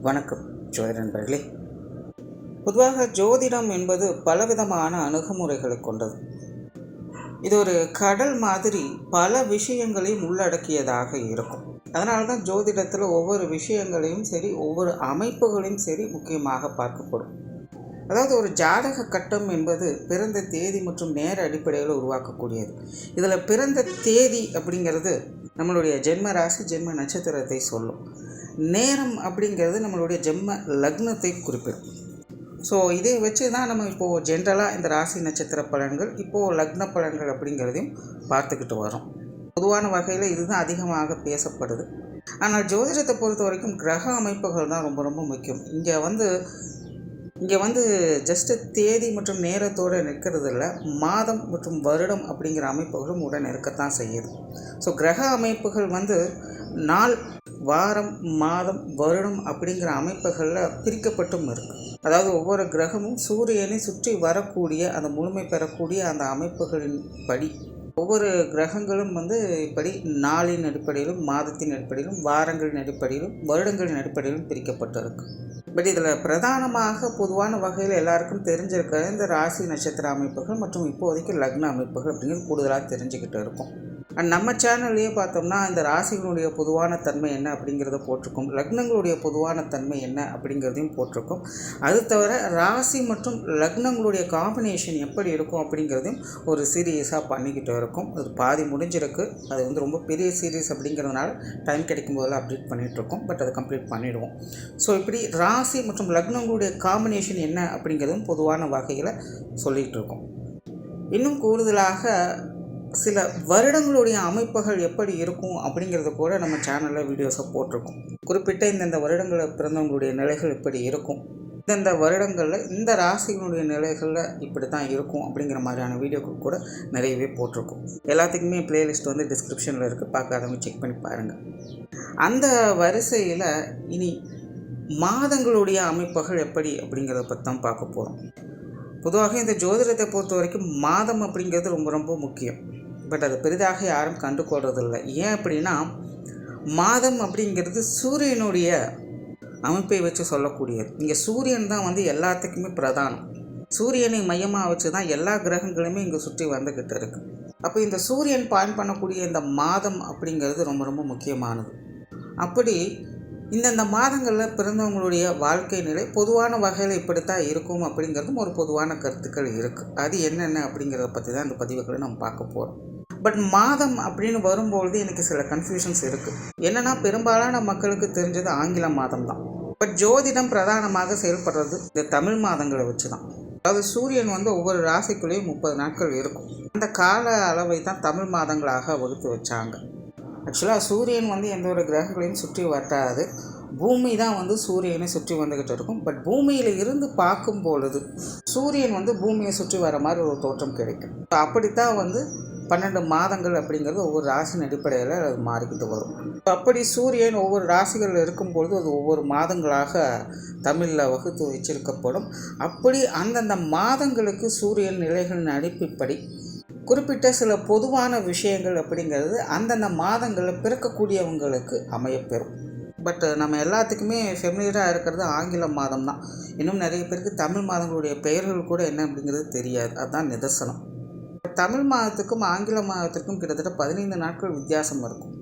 வணக்கம் ஜோதிட நண்பர்களே. பொதுவாக ஜோதிடம் என்பது பலவிதமான அணுகுமுறைகளை கொண்டது. இது ஒரு கடல் மாதிரி பல விஷயங்களையும் உள்ளடக்கியதாக இருக்கும். அதனால தான் ஜோதிடத்தில் ஒவ்வொரு விஷயங்களையும் சரி, ஒவ்வொரு அமைப்புகளையும் சரி முக்கியமாக பார்க்கப்படும். அதாவது ஒரு ஜாதக கட்டம் என்பது பிறந்த தேதி மற்றும் நேர அடிப்படையில் உருவாக்கக்கூடியது. இதில் பிறந்த தேதி அப்படிங்கிறது நம்மளுடைய ஜென்ம ராசி, ஜென்ம நட்சத்திரத்தை சொல்லும். நேரம் அப்படிங்கிறது நம்மளுடைய ஜென்ம லக்னத்தை குறிப்பிடும். ஸோ இதை வச்சு தான் நம்ம இப்போது ஜென்ரலாக இந்த ராசி நட்சத்திர பலன்கள், இப்போது லக்ன பலன்கள் அப்படிங்கிறதையும் பார்த்துக்கிட்டு வரோம். பொதுவான வகையில் இதுதான் அதிகமாக பேசப்படுது. ஆனால் ஜோதிடத்தை பொறுத்த வரைக்கும் கிரக அமைப்புகள் தான் ரொம்ப ரொம்ப முக்கியம். இங்கே வந்து ஜஸ்ட்டு தேதி மற்றும் நேரத்தோடு நிற்கிறது இல்லை, மாதம் மற்றும் வருடம் அப்படிங்கிற அமைப்புகளும் உடன் இருக்கத்தான் செய்யுது. ஸோ கிரக அமைப்புகள் நாள், வாரம், மாதம், வருடம் அப்படிங்கிற அமைப்புகளில் பிரிக்கப்பட்டும் இருக்குது. அதாவது ஒவ்வொரு கிரகமும் சூரியனை சுற்றி வரக்கூடிய அந்த முழுமை பெறக்கூடிய அந்த அமைப்புகளின் படி ஒவ்வொரு கிரகங்களும் இப்படி நாளின் அடிப்படையிலும், மாதத்தின் அடிப்படையிலும், வாரங்களின் அடிப்படையிலும், வருடங்களின் அடிப்படையிலும் பிரிக்கப்பட்டிருக்கு. பட் இதில் பிரதானமாக பொதுவான வகையில் எல்லாருக்கும் தெரிஞ்சிருக்கிற இந்த ராசி நட்சத்திர அமைப்புகள் மற்றும் இப்போதைக்கு லக்ன அமைப்புகள் அப்படிங்கிறது கூடுதலாக தெரிஞ்சுக்கிட்டு இருக்கும். அண்ட் நம்ம சேனல்லையே பார்த்தோம்னா இந்த ராசிகளுடைய பொதுவான தன்மை என்ன அப்படிங்கிறத போட்டிருக்கோம், லக்னங்களுடைய பொதுவான தன்மை என்ன அப்படிங்கிறதையும் போட்டிருக்கோம். அது தவிர ராசி மற்றும் லக்னங்களுடைய காம்பினேஷன் எப்படி இருக்கும் அப்படிங்கிறதையும் ஒரு சீரியஸாக பண்ணிக்கிட்டு இருக்கும். அது பாதி முடிஞ்சிருக்கு. அது ரொம்ப பெரிய சீரீஸ் அப்படிங்கிறதுனால டைம் கிடைக்கும் போதெல்லாம் அப்டேட் பண்ணிகிட்ருக்கோம். பட் அதை கம்ப்ளீட் பண்ணிவிடுவோம். ஸோ இப்படி ராசி மற்றும் லக்னங்களுடைய காம்பினேஷன் என்ன அப்படிங்கிறதும் பொதுவான வகையில் சொல்லிகிட்டு இருக்கோம். இன்னும் கூடுதலாக சில வருடங்களுடைய அமைப்புகள் எப்படி இருக்கும் அப்படிங்கிறத கூட நம்ம சேனலில் வீடியோஸை போட்டிருக்கோம். குறிப்பிட்ட இந்தந்த வருடங்களில் பிறந்தவங்களுடைய நிலைகள் இப்படி இருக்கும், இந்தந்த வருடங்களில் இந்த ராசிகளுடைய நிலைகளில் இப்படி தான் இருக்கும் அப்படிங்கிற மாதிரியான வீடியோக்கள் கூட நிறையவே போட்டிருக்கோம். எல்லாத்துக்குமே பிளேலிஸ்ட் டிஸ்கிரிப்ஷனில் இருக்குது, பார்க்காதவங்க செக் பண்ணி பாருங்கள். அந்த வரிசையில் இனி மாதங்களுடைய அமைப்புகள் எப்படி அப்படிங்கிறத பற்றி தான் பார்க்க போகிறோம். பொதுவாக இந்த ஜோதிடத்தை பொறுத்த வரைக்கும் மாதம் அப்படிங்கிறது ரொம்ப ரொம்ப முக்கியம். பட் அது பெரிதாக யாரும் கண்டுகொள்றதில்லை. ஏன் அப்படின்னா, மாதம் அப்படிங்கிறது சூரியனுடைய அமைப்பை வச்சு சொல்லக்கூடியது. இங்கே சூரியன் தான் எல்லாத்துக்குமே பிரதானம். சூரியனை மையமாக வச்சு தான் எல்லா கிரகங்களுமே இங்கே சுற்றி வந்துக்கிட்டு இருக்குது. அப்போ இந்த சூரியன் பாயிண்ட் பண்ணக்கூடிய இந்த மாதம் அப்படிங்கிறது ரொம்ப ரொம்ப முக்கியமானது. அப்படி இந்தந்த மாதங்களில் பிறந்தவங்களுடைய வாழ்க்கை நிலை பொதுவான வகையில் இப்படித்தான் இருக்கும் அப்படிங்கிறதும் ஒரு பொதுவான கருத்துக்கள் இருக்குது. அது என்னென்ன அப்படிங்கிறத பற்றி தான் இந்த பதிவுகளை நம்ம பார்க்க போகிறோம். பட் மாதம் அப்படின்னு வரும்பொழுது எனக்கு சில கன்ஃபியூஷன்ஸ் இருக்குது. என்னென்னா, பெரும்பாலான மக்களுக்கு தெரிஞ்சது ஆங்கில மாதம் தான். பட் ஜோதிடம் பிரதானமாக செயல்படுறது இந்த தமிழ் மாதங்களை வச்சு தான். அதாவது சூரியன் ஒவ்வொரு ராசிக்குள்ளேயும் 30 நாட்கள் இருக்கும். அந்த கால அளவை தான் தமிழ் மாதங்களாக வகுத்து வச்சாங்க. ஆக்சுவலாக சூரியன் எந்த ஒரு கிரகங்களையும் சுற்றி வட்டாது, பூமி தான் சூரியனை சுற்றி வந்துக்கிட்டு இருக்கும். பட் பூமியில் இருந்து பார்க்கும் பொழுது சூரியன் பூமியை சுற்றி வர மாதிரி ஒரு தோற்றம் கிடைக்கும். அப்படித்தான் 12 மாதங்கள் அப்படிங்கிறது ஒவ்வொரு ராசியின் அடிப்படையில் அது மாறிக்கிட்டு வரும். அப்படி சூரியன் ஒவ்வொரு ராசிகளில் இருக்கும்பொழுது அது ஒவ்வொரு மாதங்களாக தமிழில் வகுத்து வச்சிருக்கப்படும். அப்படி அந்தந்த மாதங்களுக்கு சூரியன் நிலைகளின் அடிப்படை குறிப்பிட்ட சில பொதுவான விஷயங்கள் அப்படிங்கிறது அந்தந்த மாதங்களில் பிறக்கக்கூடியவங்களுக்கு அமையப்பெறும். பட் நம்ம எல்லாத்துக்குமே ஃபெமிலியராக இருக்கிறது ஆங்கில மாதம் தான். இன்னும் நிறைய பேருக்கு தமிழ் மாதங்களுடைய பெயர்கள் கூட என்ன அப்படிங்கிறது தெரியாது. அதுதான் நிதர்சனம். தமிழ் மாதத்துக்கும் ஆங்கில மாதத்திற்கும் கிட்டத்தட்ட 15 நாட்கள் வித்தியாசம் இருக்கும்.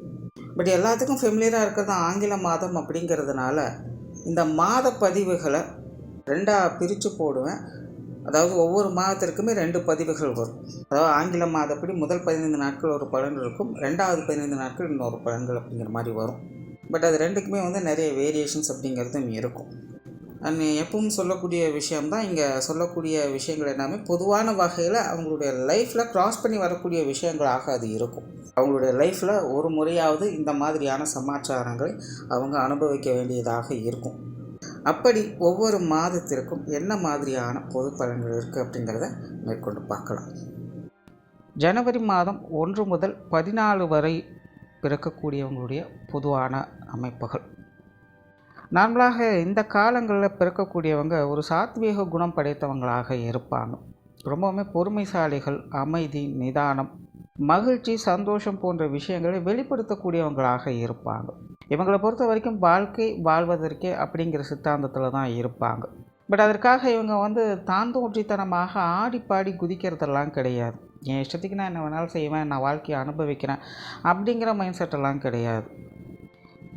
பட் எல்லாத்துக்கும் ஃபெமிலியராக இருக்கிறது ஆங்கில மாதம் அப்படிங்கிறதுனால இந்த மாத பதிவுகளை 2ஆக பிரித்து போடுவேன். அதாவது ஒவ்வொரு மாதத்திற்குமே 2 பதிவுகள் வரும். அதாவது ஆங்கில மாதப்படி முதல் 15 நாட்கள் ஒரு பலன் இருக்கும், 2வது 15 நாட்கள் இன்னொரு பலன்கள் அப்படிங்கிற மாதிரி வரும். பட் அது ரெண்டுக்குமே நிறைய வேரியேஷன்ஸ் அப்படிங்கிறதும் இருக்கும். அண்ட் எப்பவும் சொல்லக்கூடிய விஷயம்தான் இங்கே சொல்லக்கூடிய விஷயங்கள் எல்லாமே பொதுவான வகையில் அவங்களுடைய லைஃப்பில் க்ராஸ் பண்ணி வரக்கூடிய விஷயங்களாக அது இருக்கும். அவங்களுடைய லைஃப்பில் ஒரு முறையாவது இந்த மாதிரியான சமாச்சாரங்களை அவங்க அனுபவிக்க வேண்டியதாக இருக்கும். அப்படி ஒவ்வொரு மாதத்திற்கும் என்ன மாதிரியான பொது பலன்கள் இருக்குது அப்படிங்கிறத மேற்கொண்டு பார்க்கலாம். ஜனவரி மாதம் 1 முதல் 14 வரை பிறக்கக்கூடியவங்களுடைய பொதுவான அமைப்புகள். நார்மலாக இந்த காலங்களில் பிறக்கக்கூடியவங்க ஒரு சாத்வீக குணம் படைத்தவங்களாக இருப்பாங்க. ரொம்பவுமே பொறுமைசாலிகள், அமைதி, நிதானம், மகிழ்ச்சி, சந்தோஷம் போன்ற விஷயங்களை வெளிப்படுத்தக்கூடியவங்களாக இருப்பாங்க. இவங்களை பொறுத்த வரைக்கும் வாழ்க்கை வாழ்வதற்கே அப்படிங்கிற சித்தாந்தத்தில் தான் இருப்பாங்க. பட் அதற்காக இவங்க தான் தோன்றித்தனமாக ஆடி பாடி குதிக்கிறதெல்லாம் கிடையாது. என் இஷ்டத்துக்கு நான் என்ன வேணாலும் செய்வேன், நான் வாழ்க்கையை அனுபவிக்கிறேன் அப்படிங்கிற மைண்ட் செட்டெல்லாம் கிடையாது.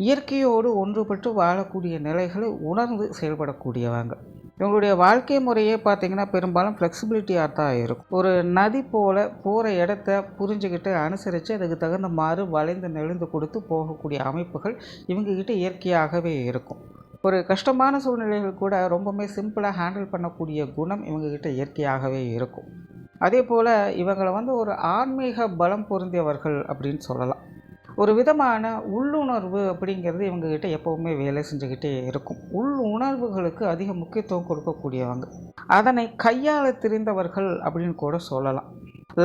இயற்கையோடு ஒன்றுபட்டு வாழக்கூடிய நிலைகளை உணர்ந்து செயல்படக்கூடியவங்க. இவங்களுடைய வாழ்க்கை முறையே பார்த்திங்கன்னா பெரும்பாலும் ஃப்ளெக்சிபிலிட்டியாக தான் இருக்கும். ஒரு நதி போல் போகிற இடத்த புரிஞ்சுக்கிட்டு அனுசரித்து அதுக்கு தகுந்த மாதிரி வளைந்து நெளிந்து கொடுத்து போகக்கூடிய அமைப்புகள் இவங்ககிட்ட இயற்கையாகவே இருக்கும். ஒரு கஷ்டமான சூழ்நிலைகள் கூட ரொம்பவுமே சிம்பிளாக ஹேண்டில் பண்ணக்கூடிய குணம் இவங்ககிட்ட இயற்கையாகவே இருக்கும். அதே போல் இவங்களை ஒரு ஆன்மீக பலம் பொருந்தியவர்கள் அப்படின்னு சொல்லலாம். ஒரு விதமான உள்ளுணர்வு அப்படிங்கிறது இவங்ககிட்ட எப்போவுமே வேலை செஞ்சுக்கிட்டே இருக்கும். உள் உணர்வுகளுக்கு அதிக முக்கியத்துவம் கொடுக்கக்கூடியவங்க, அதனை கையாள தெரிந்தவர்கள் அப்படின்னு கூட சொல்லலாம்.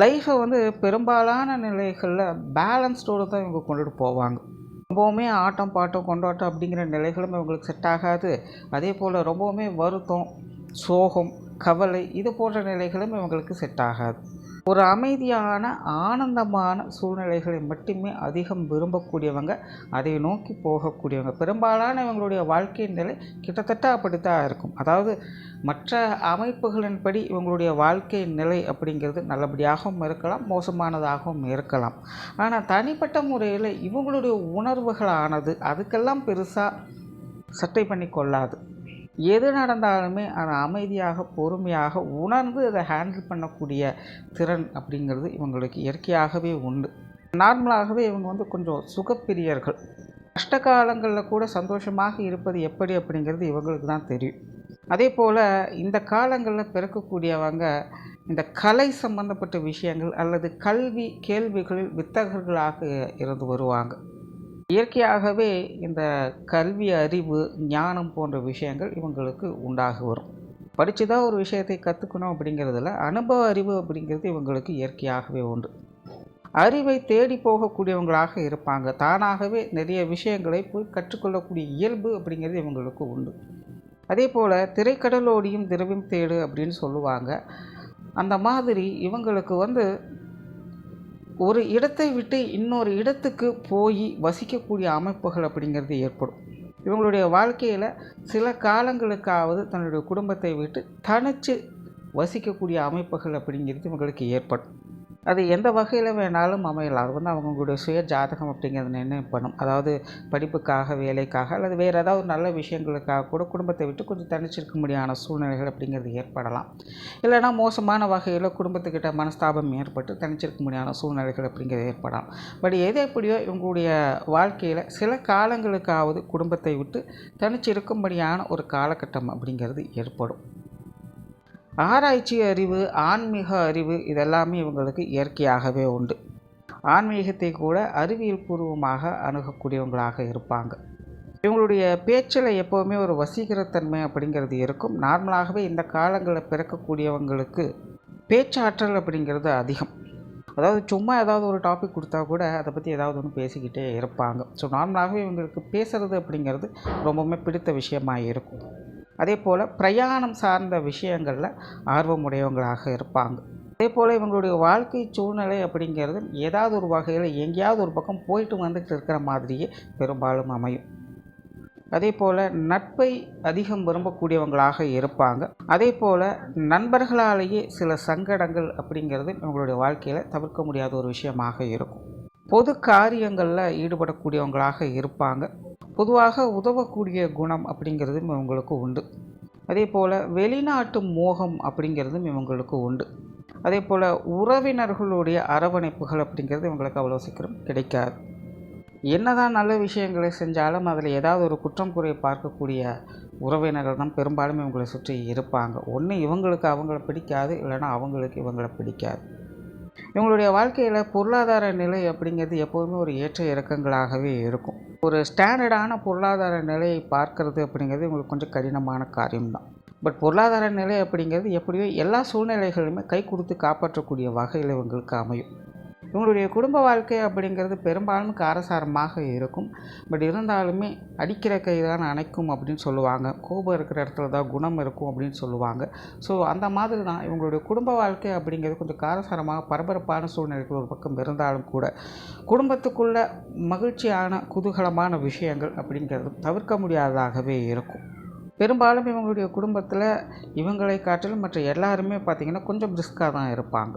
லைஃப்பை பெரும்பாலான நிலைகளில் பேலன்ஸ்டோடு தான் இவங்க கொண்டுட்டு போவாங்க. ரொம்பவுமே ஆட்டம் பாட்டம் கொண்டாட்டம் அப்படிங்கிற நிலைகளும் இவங்களுக்கு செட் ஆகாது. அதே போல் ரொம்பவுமே வருத்தம், சோகம், கவலை இது போன்ற நிலைகளும் இவங்களுக்கு செட் ஆகாது. ஒரு அமைதியான ஆனந்தமான சூழ்நிலைகளை மட்டுமே அதிகம் விரும்பக்கூடியவங்க, அதை நோக்கி போகக்கூடியவங்க. பெரும்பாலான இவங்களுடைய வாழ்க்கை நிலை கிட்டத்தட்ட அப்படித்தான் இருக்கும். அதாவது மற்ற அமைப்புகளின்படி இவங்களுடைய வாழ்க்கை நிலை அப்படிங்கிறது நல்லபடியாகவும் இருக்கலாம், மோசமானதாகவும் இருக்கலாம். ஆனால் தனிப்பட்ட முறையில் இவங்களுடைய உணர்வுகளானது அதுக்கெல்லாம் பெருசாக சட்டை பண்ணி கொள்ளாது. எது நடந்தாலுமே அதை அமைதியாக பொறுமையாக உணர்ந்து அதை ஹேண்டில் பண்ணக்கூடிய திறன் அப்படிங்கிறது இவங்களுக்கு இயற்கையாகவே உண்டு. நார்மலாகவே இவங்க கொஞ்சம் சுகப்பிரியர்கள். கஷ்ட காலங்களில் கூட சந்தோஷமாக இருப்பது எப்படி அப்படிங்கிறது இவங்களுக்கு தான் தெரியும். அதே போல் இந்த காலங்களில் பிறக்கக்கூடியவங்க இந்த கலை சம்பந்தப்பட்ட விஷயங்கள் அல்லது கல்வி கேள்விகளில் வித்தகர்களாக இருந்து வருவாங்க. இயற்கையாகவே இந்த கல்வி அறிவு ஞானம் போன்ற விஷயங்கள் இவங்களுக்கு உண்டாகி வரும். படித்து தான் ஒரு விஷயத்தை கற்றுக்கணும் அப்படிங்கிறதுல அனுபவ அறிவு அப்படிங்கிறது இவங்களுக்கு இயற்கையாகவே உண்டு. அறிவை தேடி போகக்கூடியவங்களாக இருப்பாங்க. தானாகவே நிறைய விஷயங்களை போய் கற்றுக்கொள்ளக்கூடிய இயல்பு அப்படிங்கிறது இவங்களுக்கு உண்டு. அதே போல் திரைக்கடலோடியும் திரவியம் தேடு அப்படின்னு சொல்லுவாங்க. அந்த மாதிரி இவங்களுக்கு ஒரு இடத்தை விட்டு இன்னொரு இடத்துக்கு போய் வசிக்கக்கூடிய அமைப்புகள் அப்படிங்கிறது ஏற்படும். இவங்களுடைய வாழ்க்கையில் சில காலங்களுக்காவது தன்னுடைய குடும்பத்தை விட்டு தனித்து வசிக்கக்கூடிய அமைப்புகள் அப்படிங்கிறது இவங்களுக்கு ஏற்படும். அது எந்த வகையில் வேணாலும் அமையலாம். அது அவங்களுடைய சுய ஜாதகம் அப்படிங்கிறது நிர்ணயம் பண்ணும். அதாவது படிப்புக்காக, வேலைக்காக அல்லது வேறு ஏதாவது நல்ல விஷயங்களுக்காக கூட குடும்பத்தை விட்டு கொஞ்சம் தனிச்சிருக்க முடியாத சூழ்நிலைகள் அப்படிங்கிறது ஏற்படலாம். இல்லைனா மோசமான வகையில் குடும்பத்துக்கிட்ட மனஸ்தாபம் ஏற்பட்டு தனிச்சிருக்க முடியாத சூழ்நிலைகள் அப்படிங்கிறது ஏற்படலாம். பட் எது எப்படியோ இவங்களுடைய வாழ்க்கையில் சில காலங்களுக்காவது குடும்பத்தை விட்டு தனிச்சிருக்கும்படியான ஒரு காலகட்டம் அப்படிங்கிறது ஏற்படும். ஆராய்ச்சி அறிவு, ஆன்மீக அறிவு இதெல்லாமே இவங்களுக்கு இயற்கையாகவே உண்டு. ஆன்மீகத்தை கூட அறிவியல் பூர்வமாக அணுகக்கூடியவங்களாக இருப்பாங்க. இவங்களுடைய பேச்சில் எப்போவுமே ஒரு வசீகரத்தன்மை அப்படிங்கிறது இருக்கும். நார்மலாகவே இந்த காலங்களில் பிறக்கக்கூடியவங்களுக்கு பேச்சாற்றல் அப்படிங்கிறது அதிகம். அதாவது சும்மா ஏதாவது ஒரு டாபிக் கொடுத்தா கூட அதை பற்றி ஏதாவது ஒன்று பேசிக்கிட்டே இருப்பாங்க. ஸோ நார்மலாகவே இவங்களுக்கு பேசுகிறது அப்படிங்கிறது ரொம்பவுமே பிடித்த விஷயமாக இருக்கும். அதே போல் பிரயாணம் சார்ந்த விஷயங்களில் ஆர்வமுடையவங்களாக இருப்பாங்க. அதே போல் இவங்களுடைய வாழ்க்கை சூழ்நிலை அப்படிங்கிறது ஏதாவது ஒரு வகையில் எங்கேயாவது ஒரு பக்கம் போயிட்டு வந்துட்டு இருக்கிற மாதிரியே பெரும்பாலும் அமையும். அதே போல் நட்பை அதிகம் விரும்பக்கூடியவங்களாக இருப்பாங்க. அதே போல் நண்பர்களாலேயே சில சங்கடங்கள் அப்படிங்கிறது இவங்களுடைய வாழ்க்கையில் தவிர்க்க முடியாத ஒரு விஷயமாக இருக்கும். பொது காரியங்களில் ஈடுபடக்கூடியவங்களாக இருப்பாங்க. பொதுவாக உதவக்கூடிய குணம் அப்படிங்கிறதும் இவங்களுக்கு உண்டு. அதே போல் வெளிநாட்டு மோகம் அப்படிங்கிறதும் இவங்களுக்கு உண்டு. அதே போல் உறவினர்களுடைய அரவணைப்புகள் அப்படிங்கிறது இவங்களுக்கு அவ்வளோ சீக்கிரம் கிடைக்காது. என்னதான் நல்ல விஷயங்களை செஞ்சாலும் அதில் ஏதாவது ஒரு குற்றம் குறை பார்க்கக்கூடிய உறவினர்கள் தான் பெரும்பாலும் இவங்களை சுற்றி இருப்பாங்க. ஒன்று இவங்களுக்கு அவங்கள பிடிக்காது, இல்லைன்னா அவங்களுக்கு இவங்களை பிடிக்காது. இவங்களுடைய வாழ்க்கையில் பொருளாதார நிலை அப்படிங்கிறது எப்போதுமே ஒரு ஏற்ற இறக்கங்களாகவே இருக்கும். ஒரு ஸ்டாண்டர்டான பொருளாதார நிலையை பார்க்கறது அப்படிங்கிறது இவங்களுக்கு கொஞ்சம் கடினமான காரியம்தான். பட் பொருளாதார நிலை அப்படிங்கிறது எப்படியோ எல்லா சூழ்நிலைகளுமே கை கொடுத்து காப்பாற்றக்கூடிய வகையில் இவங்களுக்கு அமையும். இவங்களுடைய குடும்ப வாழ்க்கை அப்படிங்கிறது பெரும்பாலும் காரசாரமாக இருக்கும். பட் இருந்தாலுமே அடிக்கிற கை தான் அணைக்கும் அப்படின்னு சொல்லுவாங்க. கோபம் இருக்கிற இடத்துல தான் குணம் இருக்கும் அப்படின்னு சொல்லுவாங்க. ஸோ அந்த மாதிரி தான் இவங்களுடைய குடும்ப வாழ்க்கை அப்படிங்கிறது கொஞ்சம் காரசாரமாக பரபரப்பான சூழ்நிலைகள் ஒரு பக்கம் இருந்தாலும் கூட குடும்பத்துக்குள்ள மகிழ்ச்சியான குதூகலமான விஷயங்கள் அப்படிங்கிறது தவிர்க்க முடியாததாகவே இருக்கும். பெரும்பாலும் இவங்களுடைய குடும்பத்தில் இவங்களை காட்டிலும் மற்ற எல்லாருமே பார்த்திங்கன்னா கொஞ்சம் பிரிஸ்காக தான் இருப்பாங்க.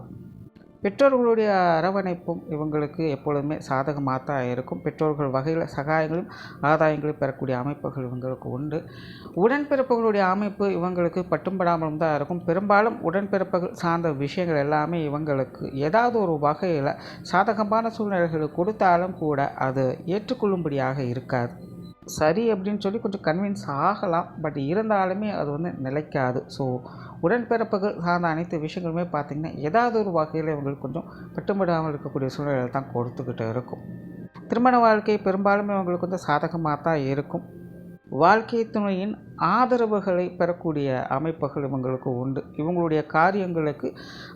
பெற்றோர்களுடைய அரவணைப்பும் இவங்களுக்கு எப்பொழுதுமே சாதகமாக தான் இருக்கும். பெற்றோர்கள் வகையில் சகாயங்களும் ஆதாயங்களும் பெறக்கூடிய அமைப்புகள் இவங்களுக்கு உண்டு. உடன்பிறப்புகளுடைய அமைப்பு இவங்களுக்கு பட்டும்படாமலும் தான் இருக்கும். பெரும்பாலும் உடன்பிறப்புகள் சார்ந்த விஷயங்கள் எல்லாமே இவங்களுக்கு ஏதாவது ஒரு வகையில் சாதகமான சூழ்நிலைகள் கொடுத்தாலும் கூட அது ஏற்றுக்கொள்ளும்படியாக இருக்காது. சரி அப்படின்னு சொல்லி கொஞ்சம் கன்வின்ஸ் ஆகலாம். பட் இருந்தாலுமே அது நிலைக்காது. ஸோ உடன்பிறப்புகள் சார்ந்த அனைத்து விஷயங்களுமே பார்த்திங்கன்னா ஏதாவது ஒரு வகையில் இவங்களுக்கு கொஞ்சம் பட்டுப்படாமல் இருக்கக்கூடிய சூழ்நிலை தான் கொடுத்துக்கிட்டு இருக்கும். திருமண வாழ்க்கை பெரும்பாலுமே இவங்களுக்கு சாதகமாக தான் இருக்கும். வாழ்க்கை துணையின் ஆதரவுகளை பெறக்கூடிய அமைப்புகள் இவங்களுக்கு உண்டு. இவங்களுடைய காரியங்களுக்கு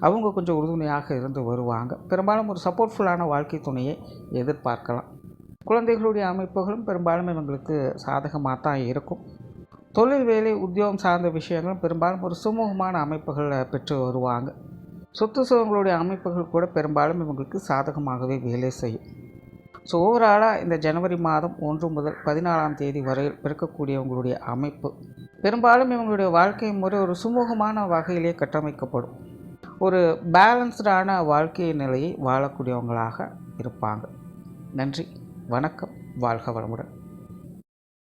அவங்க கொஞ்சம் உறுதுணையாக இருந்து வருவாங்க. பெரும்பாலும் ஒரு சப்போர்ட்ஃபுல்லான வாழ்க்கை துணையை எதிர்பார்க்கலாம். குழந்தைகளுடைய அமைப்புகளும் பெரும்பாலும் இவங்களுக்கு சாதகமாக தான் இருக்கும். தொழில், வேலை, உத்தியோகம் சார்ந்த விஷயங்களும் பெரும்பாலும் ஒரு சுமூகமான அமைப்புகளை பெற்று வருவாங்க. சொத்து சுகங்களுடைய அமைப்புகள் கூட பெரும்பாலும் இவங்களுக்கு சாதகமாகவே வேலை செய்யும். ஸோ ஓவராலாக இந்த ஜனவரி மாதம் 1 முதல் 14ஆம் தேதி வரையில் இருக்கக்கூடியவங்களுடைய அமைப்பு பெரும்பாலும் இவங்களுடைய வாழ்க்கை முறை ஒரு சுமூகமான வகையிலே கட்டமைக்கப்படும். ஒரு பேலன்ஸ்டான வாழ்க்கை நிலையை வாழக்கூடியவங்களாக இருப்பாங்க. நன்றி, வணக்கம், வாழ்க வளமுடன்.